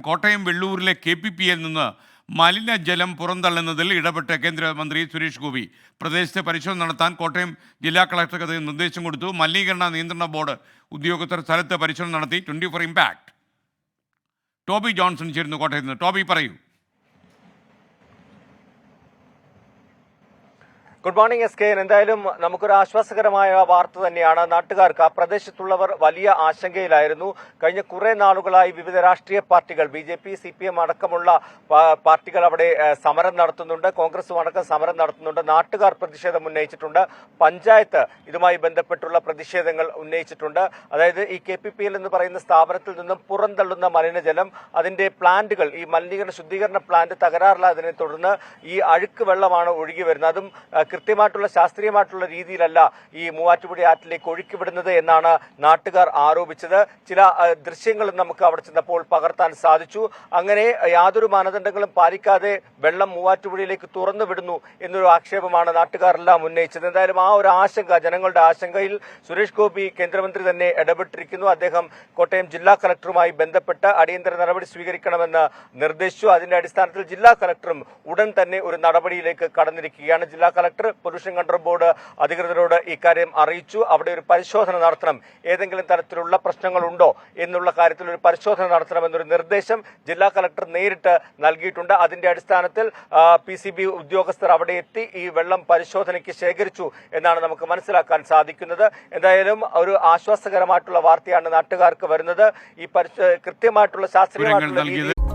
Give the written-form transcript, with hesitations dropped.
Kottayam വെള്ളൂരിലെ KPPL നിന്ന് മലിനജലം പുറന്തള്ളുന്നതിൽ ഇടപെട്ട കേന്ദ്രമന്ത്രി സുരേഷ് ഗോപി പ്രദേശത്തെ പരിശോധന നടത്താൻ കോട്ടയം ജില്ലാ കളക്ടർക്ക് നിർദ്ദേശം കൊടുത്തു. മലിനീകരണ നിയന്ത്രണ ബോർഡ് ഉദ്യോഗസ്ഥർ സ്ഥലത്ത് പരിശോധന നടത്തി. 24 ഇമ്പാക്ട് ടോബി ജോൺസൺ ചേരുന്നു കോട്ടയത്ത് നിന്ന്. ടോബി പറയൂ. Good morning SK. എന്തായാലും നമുക്കൊരു ആശ്വാസകരമായ വാർത്ത തന്നെയാണ്. നാട്ടുകാർക്ക് ആ പ്രദേശത്തുള്ളവർ വലിയ ആശങ്കയിലായിരുന്നു. കഴിഞ്ഞ കുറെ നാളുകളായി വിവിധ രാഷ്ട്രീയ പാർട്ടികൾ BJP, CPM അടക്കമുള്ള പാർട്ടികൾ അവിടെ സമരം നടത്തുന്നുണ്ട്. കോൺഗ്രസും അടക്കം സമരം നടത്തുന്നുണ്ട്. നാട്ടുകാർ പ്രതിഷേധം ഉന്നയിച്ചിട്ടുണ്ട്. പഞ്ചായത്ത് ഇതുമായി ബന്ധപ്പെട്ടുള്ള പ്രതിഷേധങ്ങൾ ഉന്നയിച്ചിട്ടുണ്ട്. അതായത് ഈ KPPL എന്ന് പറയുന്ന സ്ഥാപനത്തിൽ നിന്നും പുറന്തള്ളുന്ന മലിനജലം, അതിന്റെ പ്ലാന്റുകൾ, ഈ മലിനീകരണ ശുദ്ധീകരണ പ്ലാന്റ് തകരാറിലായതിനെ തുടർന്ന് ഈ അഴുക്ക് വെള്ളമാണ് ഒഴുകി വരുന്നത്. അതും കൃത്യമായിട്ടുള്ള ശാസ്ത്രീയമായിട്ടുള്ള രീതിയിലല്ല ഈ മൂവാറ്റുപുഴ ആറ്റിലേക്ക് ഒഴുക്കിവിടുന്നത് എന്നാണ് നാട്ടുകാർ ആരോപിച്ചത്. ചില ദൃശ്യങ്ങളും നമുക്ക് അവിടെ ചെന്നപ്പോൾ പകർത്താൻ സാധിച്ചു. അങ്ങനെ യാതൊരു മാനദണ്ഡങ്ങളും പാലിക്കാതെ വെള്ളം മൂവാറ്റുപുഴയിലേക്ക് തുറന്നു വിടുന്നു എന്നൊരു ആക്ഷേപമാണ് നാട്ടുകാരെല്ലാം ഉന്നയിച്ചത്. എന്തായാലും ആ ഒരു ആശങ്ക, ജനങ്ങളുടെ ആശങ്കയിൽ സുരേഷ് ഗോപി കേന്ദ്രമന്ത്രി തന്നെ ഇടപെട്ടിരിക്കുന്നു. അദ്ദേഹം കോട്ടയം ജില്ലാ കളക്ടറുമായി ബന്ധപ്പെട്ട് അടിയന്തര നടപടി സ്വീകരിക്കണമെന്ന് നിർദ്ദേശിച്ചു. അതിന്റെ അടിസ്ഥാനത്തിൽ ജില്ലാ കളക്ടറും ഉടൻ തന്നെ ഒരു നടപടിയിലേക്ക് കടന്നിരിക്കുകയാണ്. ജില്ലാ കളക്ടർ പൊല്യൂഷൻ കൺട്രോൾ ബോർഡ് അധികൃതരോട് ഇക്കാര്യം അറിയിച്ചു. അവിടെ ഒരു പരിശോധന നടത്തണം, ഏതെങ്കിലും തരത്തിലുള്ള പ്രശ്നങ്ങളുണ്ടോ എന്നുള്ള കാര്യത്തിൽ ഒരു പരിശോധന നടത്തണമെന്നൊരു നിർദ്ദേശം ജില്ലാ കളക്ടർ നേരിട്ട് നൽകിയിട്ടുണ്ട്. അതിന്റെ അടിസ്ഥാനത്തിൽ PCB ഉദ്യോഗസ്ഥർ അവിടെ എത്തി ഈ വെള്ളം പരിശോധനയ്ക്ക് ശേഖരിച്ചു എന്നാണ് നമുക്ക് മനസ്സിലാക്കാൻ സാധിക്കുന്നത്. എന്തായാലും ഒരു ആശ്വാസകരമായിട്ടുള്ള വാർത്തയാണ് നാട്ടുകാർക്ക് വരുന്നത്. ഈ കൃത്യമായിട്ടുള്ള ശാസ്ത്രീയമായിട്ടുള്ള